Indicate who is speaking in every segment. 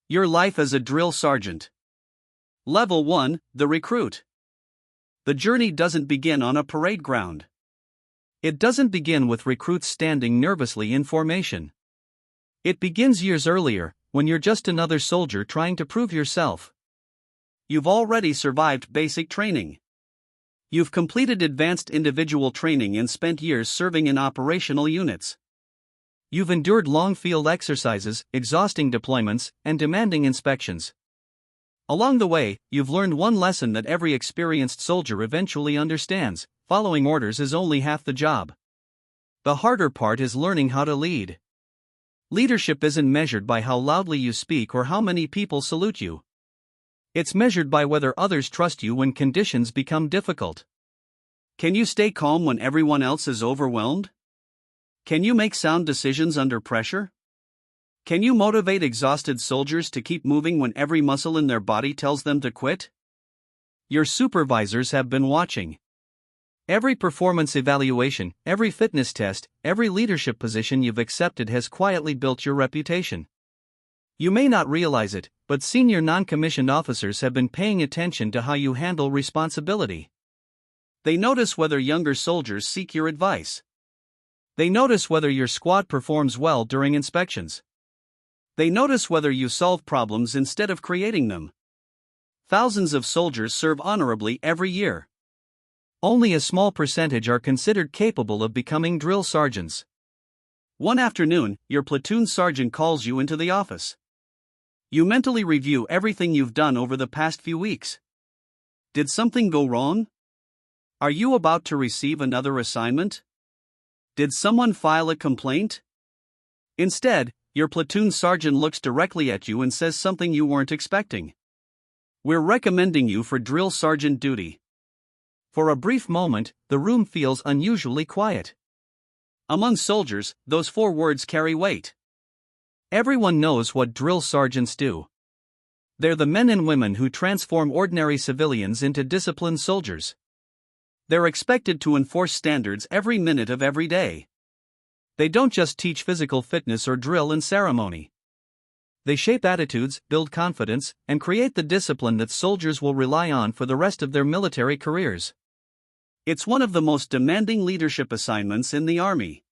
Speaker 1: Your life as a drill sergeant. Level 1, the recruit. The journey doesn't begin on a parade ground. It doesn't begin with recruits standing nervously in formation. It begins years earlier, when you're just another soldier trying to prove yourself. You've already survived basic training. You've completed advanced individual training and spent years serving in operational units. You've endured long field exercises, exhausting deployments, and demanding inspections. Along the way, you've learned one lesson that every experienced soldier eventually understands: following orders is only half the job. The harder part is learning how to lead. Leadership isn't measured by how loudly you speak or how many people salute you. It's measured by whether others trust you when conditions become difficult. Can you stay calm when everyone else is overwhelmed? Can you make sound decisions under pressure? Can you motivate exhausted soldiers to keep moving when every muscle in their body tells them to quit? Your supervisors have been watching. Every performance evaluation, every fitness test, every leadership position you've accepted has quietly built your reputation. You may not realize it, but senior non-commissioned officers have been paying attention to how you handle responsibility. They notice whether younger soldiers seek your advice. They notice whether your squad performs well during inspections. They notice whether you solve problems instead of creating them. Thousands of soldiers serve honorably every year. Only a small percentage are considered capable of becoming drill sergeants. One afternoon, your platoon sergeant calls you into the office. You mentally review everything you've done over the past few weeks. Did something go wrong? Are you about to receive another assignment? Did someone file a complaint? Instead, your platoon sergeant looks directly at you and says something you weren't expecting. We're recommending you for drill sergeant duty. For a brief moment, the room feels unusually quiet. Among soldiers, those 4 words carry weight. Everyone knows what drill sergeants do. They're the men and women who transform ordinary civilians into disciplined soldiers. They're expected to enforce standards every minute of every day. They don't just teach physical fitness or drill and ceremony. They shape attitudes, build confidence, and create the discipline that soldiers will rely on for the rest of their military careers. It's one of the most demanding leadership assignments in the Army.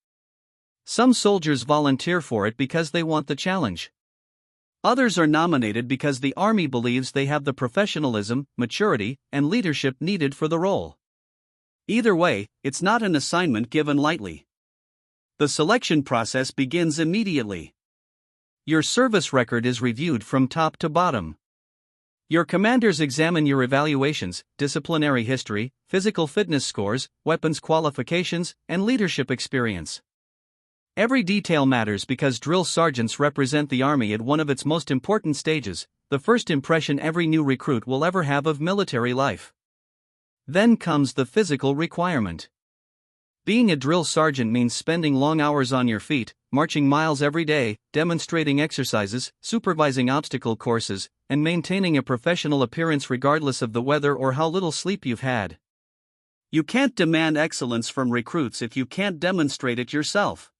Speaker 1: Some soldiers volunteer for it because they want the challenge. Others are nominated because the Army believes they have the professionalism, maturity, and leadership needed for the role. Either way, it's not an assignment given lightly. The selection process begins immediately. Your service record is reviewed from top to bottom. Your commanders examine your evaluations, disciplinary history, physical fitness scores, weapons qualifications, and leadership experience. Every detail matters because drill sergeants represent the Army at one of its most important stages, the first impression every new recruit will ever have of military life. Then comes the physical requirement. Being a drill sergeant means spending long hours on your feet, marching miles every day, demonstrating exercises, supervising obstacle courses, and maintaining a professional appearance regardless of the weather or how little sleep you've had. You can't demand excellence from recruits if you can't demonstrate it yourself.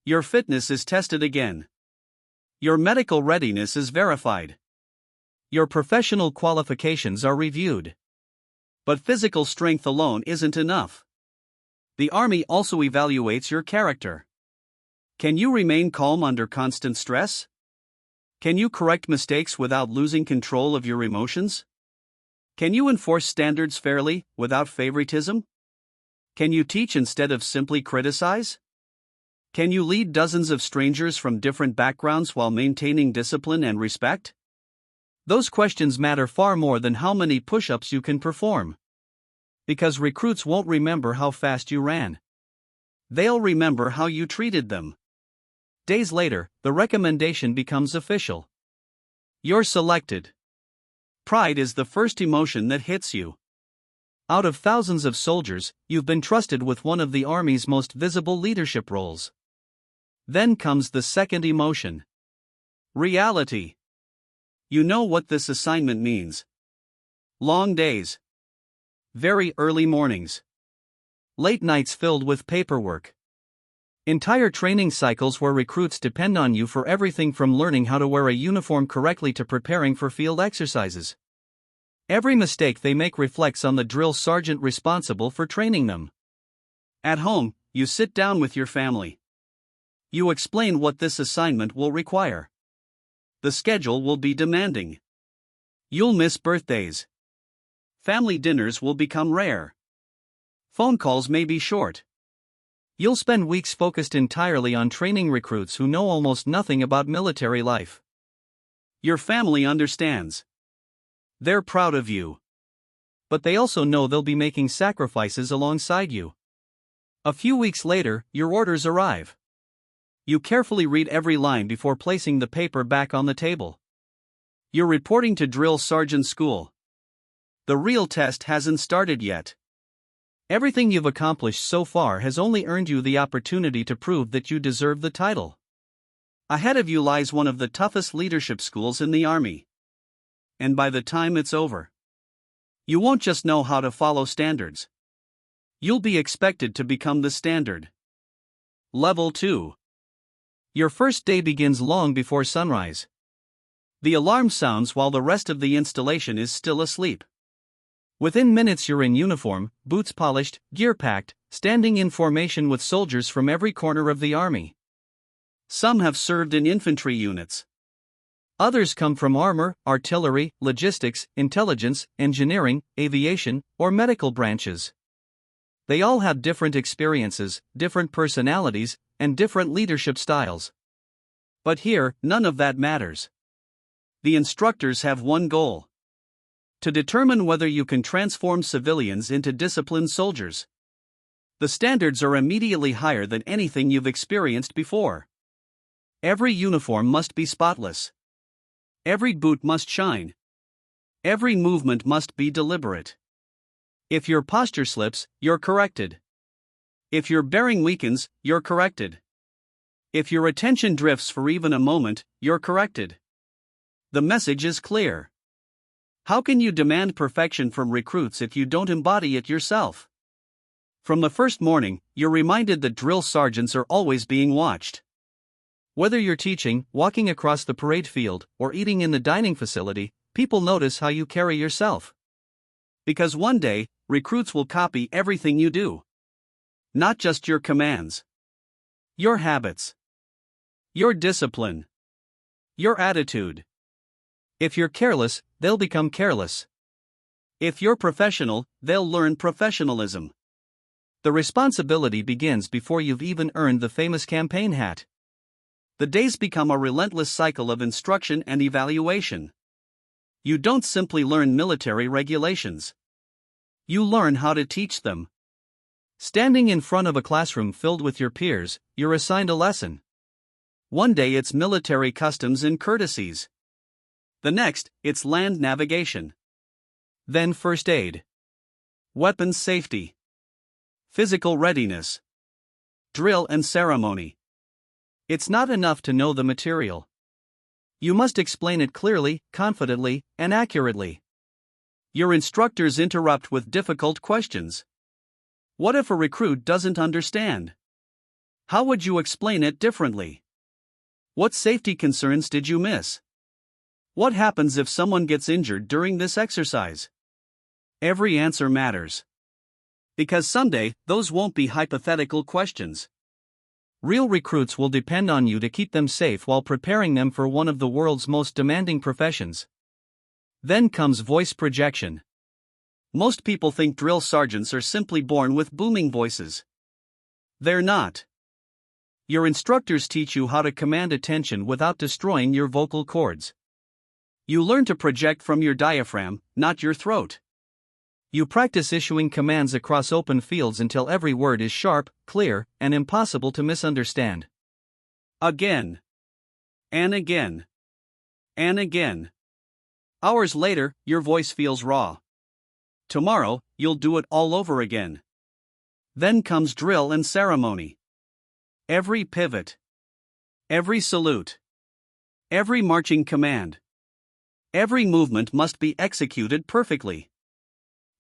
Speaker 1: Your fitness is tested again. Your medical readiness is verified. Your professional qualifications are reviewed. But physical strength alone isn't enough. The Army also evaluates your character. Can you remain calm under constant stress? Can you correct mistakes without losing control of your emotions? Can you enforce standards fairly, without favoritism? Can you teach instead of simply criticize? Can you lead dozens of strangers from different backgrounds while maintaining discipline and respect? Those questions matter far more than how many push-ups you can perform. Because recruits won't remember how fast you ran. They'll remember how you treated them. Days later, the recommendation becomes official. You're selected. Pride is the first emotion that hits you. Out of thousands of soldiers, you've been trusted with one of the Army's most visible leadership roles. Then comes the second emotion. Reality. You know what this assignment means. Long days. Very early mornings. Late nights filled with paperwork. Entire training cycles where recruits depend on you for everything from learning how to wear a uniform correctly to preparing for field exercises. Every mistake they make reflects on the drill sergeant responsible for training them. At home, you sit down with your family. You explain what this assignment will require. The schedule will be demanding. You'll miss birthdays. Family dinners will become rare. Phone calls may be short. You'll spend weeks focused entirely on training recruits who know almost nothing about military life. Your family understands. They're proud of you. But they also know they'll be making sacrifices alongside you. A few weeks later, your orders arrive. You carefully read every line before placing the paper back on the table. You're reporting to drill sergeant school. The real test hasn't started yet. Everything you've accomplished so far has only earned you the opportunity to prove that you deserve the title. Ahead of you lies one of the toughest leadership schools in the Army. And by the time it's over, you won't just know how to follow standards. You'll be expected to become the standard. Level 2. Your first day begins long before sunrise. The alarm sounds while the rest of the installation is still asleep. Within minutes you're in uniform, boots polished, gear packed, standing in formation with soldiers from every corner of the Army. Some have served in infantry units. Others come from armor, artillery, logistics, intelligence, engineering, aviation, or medical branches. They all have different experiences, different personalities, and different leadership styles. But here, none of that matters. The instructors have one goal: to determine whether you can transform civilians into disciplined soldiers. The standards are immediately higher than anything you've experienced before. Every uniform must be spotless. Every boot must shine. Every movement must be deliberate. If your posture slips, you're corrected. If your bearing weakens, you're corrected. If your attention drifts for even a moment, you're corrected. The message is clear. How can you demand perfection from recruits if you don't embody it yourself? From the first morning, you're reminded that drill sergeants are always being watched. Whether you're teaching, walking across the parade field, or eating in the dining facility, people notice how you carry yourself. Because one day, recruits will copy everything you do. Not just your commands. Your habits. Your discipline. Your attitude. If you're careless, they'll become careless. If you're professional, they'll learn professionalism. The responsibility begins before you've even earned the famous campaign hat. The days become a relentless cycle of instruction and evaluation. You don't simply learn military regulations. You learn how to teach them. Standing in front of a classroom filled with your peers, you're assigned a lesson. One day it's military customs and courtesies. The next, it's land navigation. Then first aid. Weapons safety. Physical readiness. Drill and ceremony. It's not enough to know the material. You must explain it clearly, confidently, and accurately. Your instructors interrupt with difficult questions. What if a recruit doesn't understand? How would you explain it differently? What safety concerns did you miss? What happens if someone gets injured during this exercise? Every answer matters. Because someday, those won't be hypothetical questions. Real recruits will depend on you to keep them safe while preparing them for one of the world's most demanding professions. Then comes voice projection. Most people think drill sergeants are simply born with booming voices. They're not. Your instructors teach you how to command attention without destroying your vocal cords. You learn to project from your diaphragm, not your throat. You practice issuing commands across open fields until every word is sharp, clear, and impossible to misunderstand. Again. And again. And again. Hours later, your voice feels raw. Tomorrow, you'll do it all over again. Then comes drill and ceremony. Every pivot. Every salute. Every marching command. Every movement must be executed perfectly.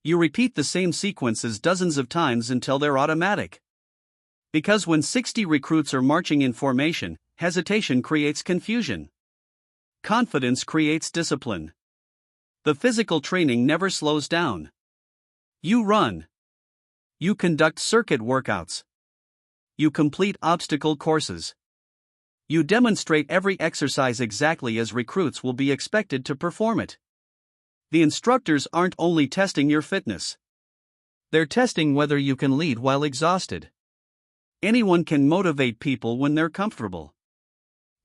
Speaker 1: You repeat the same sequences dozens of times until they're automatic. Because when 60 recruits are marching in formation, hesitation creates confusion. Confidence creates discipline. The physical training never slows down. You run. You conduct circuit workouts. You complete obstacle courses. You demonstrate every exercise exactly as recruits will be expected to perform it. The instructors aren't only testing your fitness. They're testing whether you can lead while exhausted. Anyone can motivate people when they're comfortable.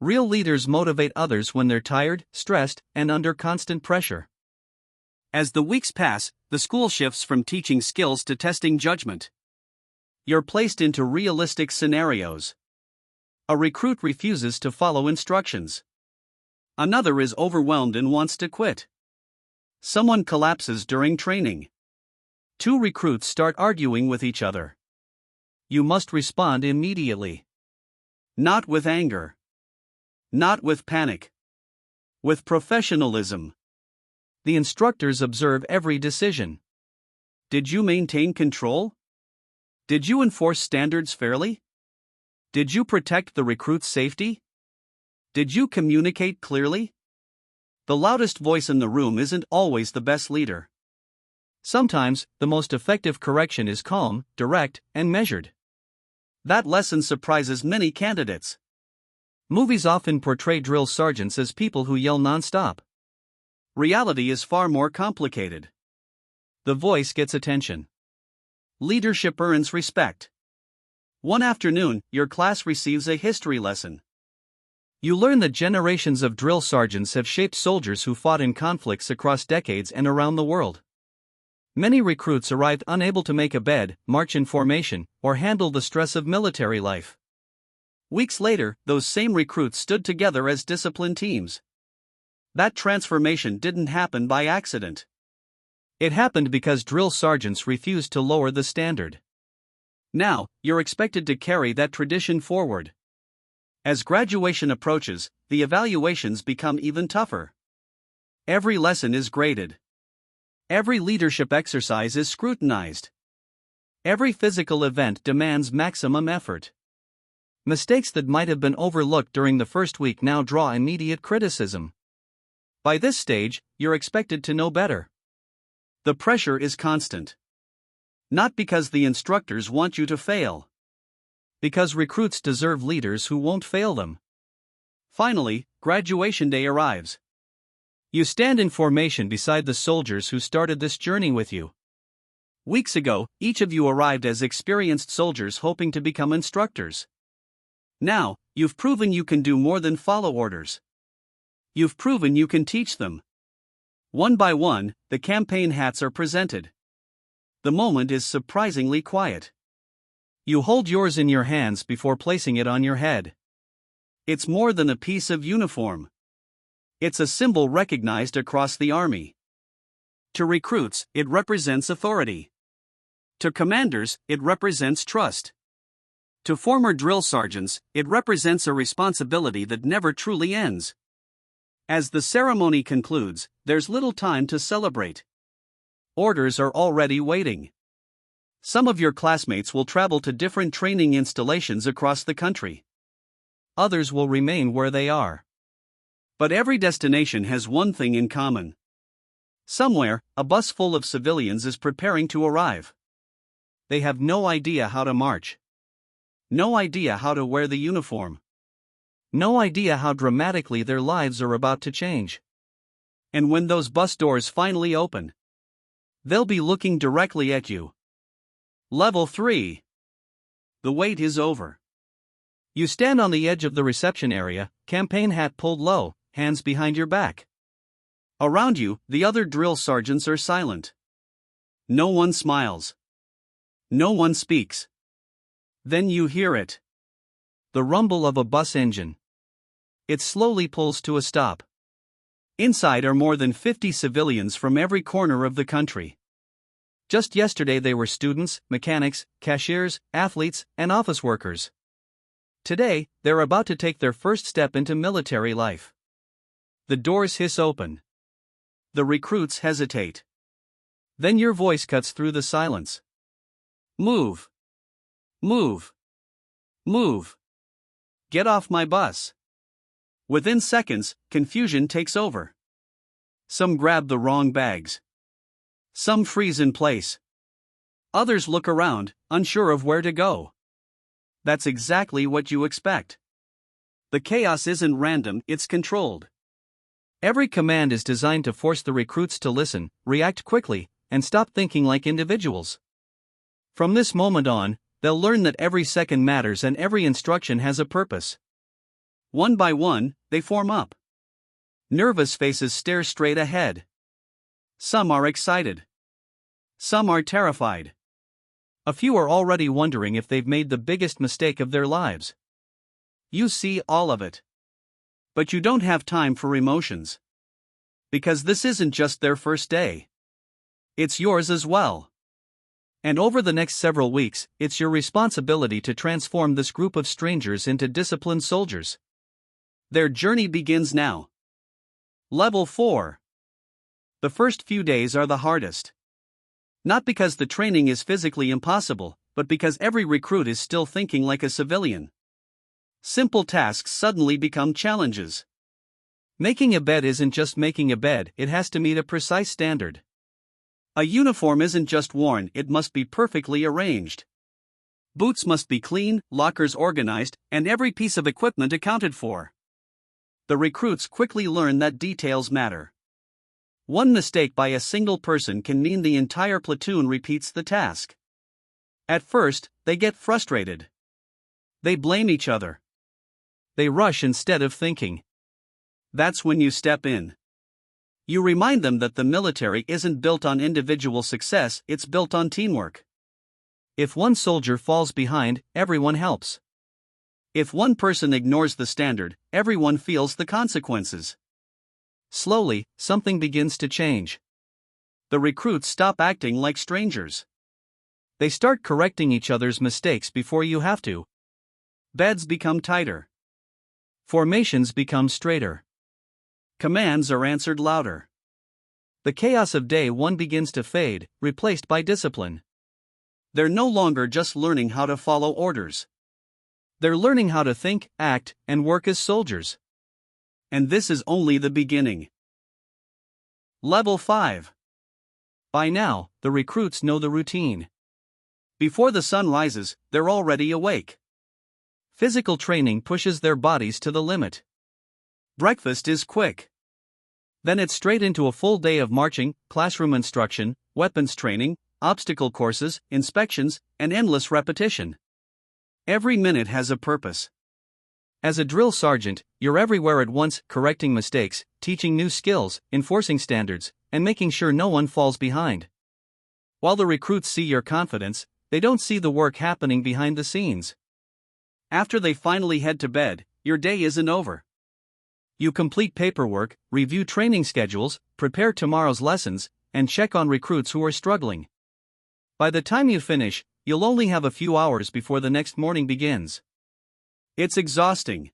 Speaker 1: Real leaders motivate others when they're tired, stressed, and under constant pressure. As the weeks pass, the school shifts from teaching skills to testing judgment. You're placed into realistic scenarios. A recruit refuses to follow instructions. Another is overwhelmed and wants to quit. Someone collapses during training. Two recruits start arguing with each other. You must respond immediately. Not with anger. Not with panic. With professionalism. The instructors observe every decision. Did you maintain control? Did you enforce standards fairly? Did you protect the recruit's safety? Did you communicate clearly? The loudest voice in the room isn't always the best leader. Sometimes, the most effective correction is calm, direct, and measured. That lesson surprises many candidates. Movies often portray drill sergeants as people who yell nonstop. Reality is far more complicated. The voice gets attention. Leadership earns respect. One afternoon, your class receives a history lesson. You learn that generations of drill sergeants have shaped soldiers who fought in conflicts across decades and around the world. Many recruits arrived unable to make a bed, march in formation, or handle the stress of military life. Weeks later, those same recruits stood together as disciplined teams. That transformation didn't happen by accident. It happened because drill sergeants refused to lower the standard. Now, you're expected to carry that tradition forward. As graduation approaches, the evaluations become even tougher. Every lesson is graded. Every leadership exercise is scrutinized. Every physical event demands maximum effort. Mistakes that might have been overlooked during the first week now draw immediate criticism. By this stage, you're expected to know better. The pressure is constant. Not because the instructors want you to fail. Because recruits deserve leaders who won't fail them. Finally, graduation day arrives. You stand in formation beside the soldiers who started this journey with you. Weeks ago, each of you arrived as experienced soldiers hoping to become instructors. Now, you've proven you can do more than follow orders. You've proven you can teach them. One by one, the campaign hats are presented. The moment is surprisingly quiet. You hold yours in your hands before placing it on your head. It's more than a piece of uniform. It's a symbol recognized across the army. To recruits, it represents authority. To commanders, it represents trust. To former drill sergeants, it represents a responsibility that never truly ends. As the ceremony concludes, there's little time to celebrate. Orders are already waiting. Some of your classmates will travel to different training installations across the country. Others will remain where they are. But every destination has one thing in common. Somewhere, a bus full of civilians is preparing to arrive. They have no idea how to march. No idea how to wear the uniform. No idea how dramatically their lives are about to change. And when those bus doors finally open, they'll be looking directly at you. Level 3. The wait is over. You stand on the edge of the reception area, campaign hat pulled low, hands behind your back. Around you, the other drill sergeants are silent. No one smiles. No one speaks. Then you hear it. The rumble of a bus engine. It slowly pulls to a stop. Inside are more than 50 civilians from every corner of the country. Just yesterday they were students, mechanics, cashiers, athletes, and office workers. Today, they're about to take their first step into military life. The doors hiss open. The recruits hesitate. Then your voice cuts through the silence. Move. Move. Move. Get off my bus. Within seconds, confusion takes over. Some grab the wrong bags. Some freeze in place. Others look around, unsure of where to go. That's exactly what you expect. The chaos isn't random, it's controlled. Every command is designed to force the recruits to listen, react quickly, and stop thinking like individuals. From this moment on, they'll learn that every second matters and every instruction has a purpose. One by one, they form up. Nervous faces stare straight ahead. Some are excited. Some are terrified. A few are already wondering if they've made the biggest mistake of their lives. You see all of it. But you don't have time for emotions. Because this isn't just their first day. It's yours as well. And over the next several weeks, it's your responsibility to transform this group of strangers into disciplined soldiers. Their journey begins now. Level 4. The first few days are the hardest. Not because the training is physically impossible, but because every recruit is still thinking like a civilian. Simple tasks suddenly become challenges. Making a bed isn't just making a bed, it has to meet a precise standard. A uniform isn't just worn, it must be perfectly arranged. Boots must be clean, lockers organized, and every piece of equipment accounted for. The recruits quickly learn that details matter. One mistake by a single person can mean the entire platoon repeats the task. At first, they get frustrated. They blame each other. They rush instead of thinking. That's when you step in. You remind them that the military isn't built on individual success, it's built on teamwork. If one soldier falls behind, everyone helps. If one person ignores the standard, everyone feels the consequences. Slowly, something begins to change. The recruits stop acting like strangers. They start correcting each other's mistakes before you have to. Beds become tighter. Formations become straighter. Commands are answered louder. The chaos of day one begins to fade, replaced by discipline. They're no longer just learning how to follow orders. They're learning how to think, act, and work as soldiers. And this is only the beginning. Level 5. By now, the recruits know the routine. Before the sun rises, they're already awake. Physical training pushes their bodies to the limit. Breakfast is quick. Then it's straight into a full day of marching, classroom instruction, weapons training, obstacle courses, inspections, and endless repetition. Every minute has a purpose. As a drill sergeant, you're everywhere at once, correcting mistakes, teaching new skills, enforcing standards, and making sure no one falls behind. While the recruits see your confidence, they don't see the work happening behind the scenes. After they finally head to bed, your day isn't over. You complete paperwork, review training schedules, prepare tomorrow's lessons, and check on recruits who are struggling. By the time you finish, you'll only have a few hours before the next morning begins. It's exhausting.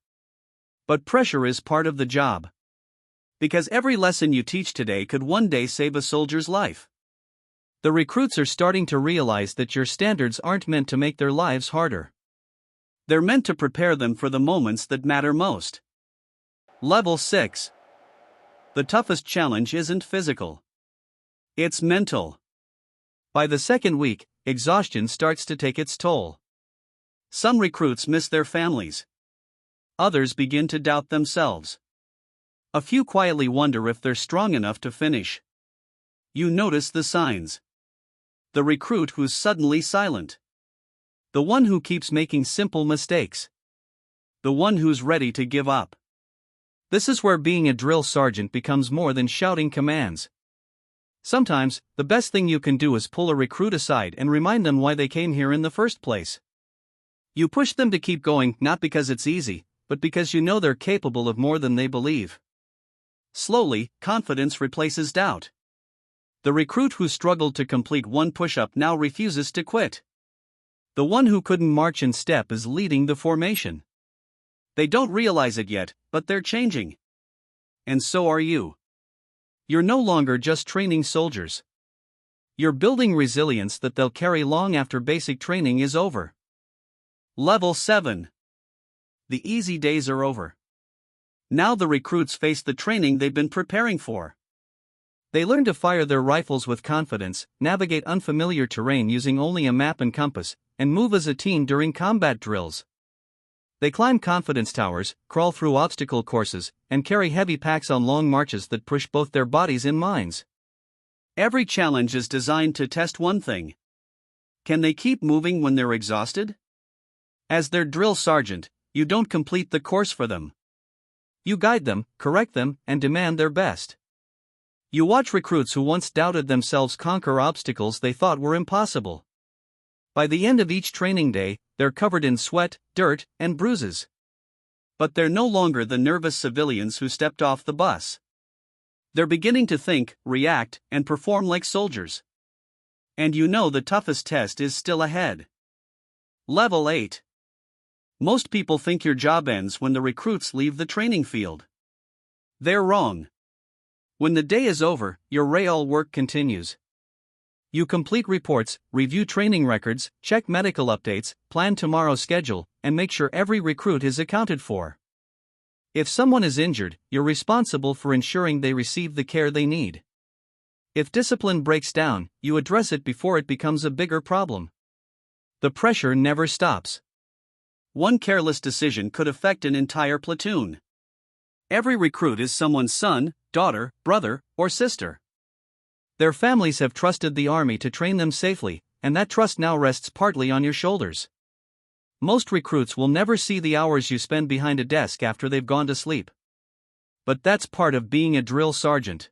Speaker 1: But pressure is part of the job. Because every lesson you teach today could one day save a soldier's life. The recruits are starting to realize that your standards aren't meant to make their lives harder. They're meant to prepare them for the moments that matter most. Level 6. The toughest challenge isn't physical. It's mental. By the second week, exhaustion starts to take its toll. Some recruits miss their families. Others begin to doubt themselves. A few quietly wonder if they're strong enough to finish. You notice the signs. The recruit who's suddenly silent. The one who keeps making simple mistakes. The one who's ready to give up. This is where being a drill sergeant becomes more than shouting commands. Sometimes, the best thing you can do is pull a recruit aside and remind them why they came here in the first place. You push them to keep going, not because it's easy, but because you know they're capable of more than they believe. Slowly, confidence replaces doubt. The recruit who struggled to complete one push-up now refuses to quit. The one who couldn't march in step is leading the formation. They don't realize it yet, but they're changing. And so are you. You're no longer just training soldiers. You're building resilience that they'll carry long after basic training is over. Level 7. The easy days are over. Now the recruits face the training they've been preparing for. They learn to fire their rifles with confidence, navigate unfamiliar terrain using only a map and compass, and move as a team during combat drills. They climb confidence towers, crawl through obstacle courses, and carry heavy packs on long marches that push both their bodies and minds. Every challenge is designed to test one thing. Can they keep moving when they're exhausted? As their drill sergeant, you don't complete the course for them. You guide them, correct them, and demand their best. You watch recruits who once doubted themselves conquer obstacles they thought were impossible. By the end of each training day, they're covered in sweat, dirt, and bruises. But they're no longer the nervous civilians who stepped off the bus. They're beginning to think, react, and perform like soldiers. And you know the toughest test is still ahead. Level 8. Most people think your job ends when the recruits leave the training field. They're wrong. When the day is over, your real work continues. You complete reports, review training records, check medical updates, plan tomorrow's schedule, and make sure every recruit is accounted for. If someone is injured, you're responsible for ensuring they receive the care they need. If discipline breaks down, you address it before it becomes a bigger problem. The pressure never stops. One careless decision could affect an entire platoon. Every recruit is someone's son, daughter, brother, or sister. Their families have trusted the army to train them safely, and that trust now rests partly on your shoulders. Most recruits will never see the hours you spend behind a desk after they've gone to sleep. But that's part of being a drill sergeant.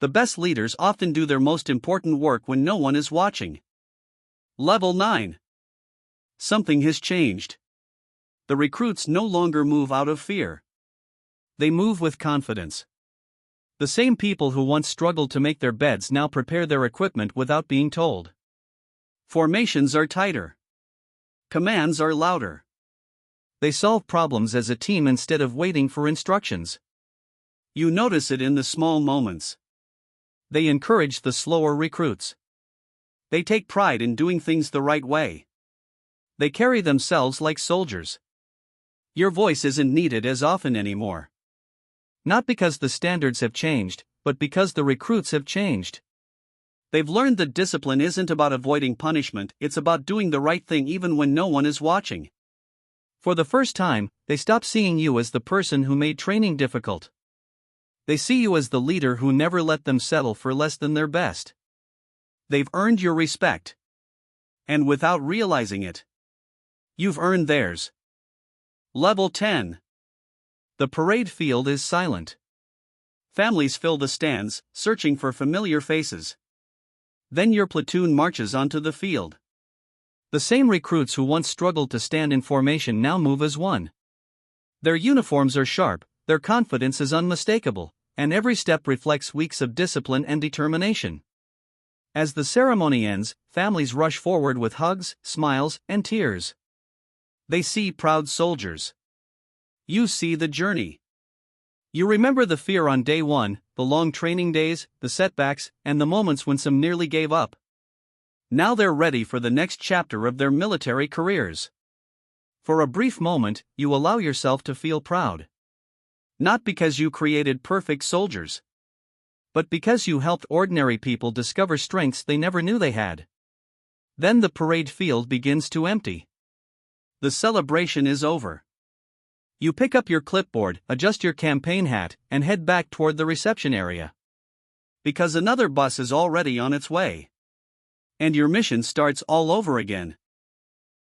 Speaker 1: The best leaders often do their most important work when no one is watching. Level 9. Something has changed. The recruits no longer move out of fear. They move with confidence. The same people who once struggled to make their beds now prepare their equipment without being told. Formations are tighter. Commands are louder. They solve problems as a team instead of waiting for instructions. You notice it in the small moments. They encourage the slower recruits. They take pride in doing things the right way. They carry themselves like soldiers. Your voice isn't needed as often anymore. Not because the standards have changed, but because the recruits have changed. They've learned that discipline isn't about avoiding punishment, it's about doing the right thing even when no one is watching. For the first time, they stop seeing you as the person who made training difficult. They see you as the leader who never let them settle for less than their best. They've earned your respect. And without realizing it, you've earned theirs. Level 10. The parade field is silent. Families fill the stands, searching for familiar faces. Then your platoon marches onto the field. The same recruits who once struggled to stand in formation now move as one. Their uniforms are sharp, their confidence is unmistakable, and every step reflects weeks of discipline and determination. As the ceremony ends, families rush forward with hugs, smiles, and tears. They see proud soldiers. You see the journey. You remember the fear on day one, the long training days, the setbacks, and the moments when some nearly gave up. Now they're ready for the next chapter of their military careers. For a brief moment, you allow yourself to feel proud. Not because you created perfect soldiers, but because you helped ordinary people discover strengths they never knew they had. Then the parade field begins to empty. The celebration is over. You pick up your clipboard, adjust your campaign hat, and head back toward the reception area. Because another bus is already on its way. And your mission starts all over again.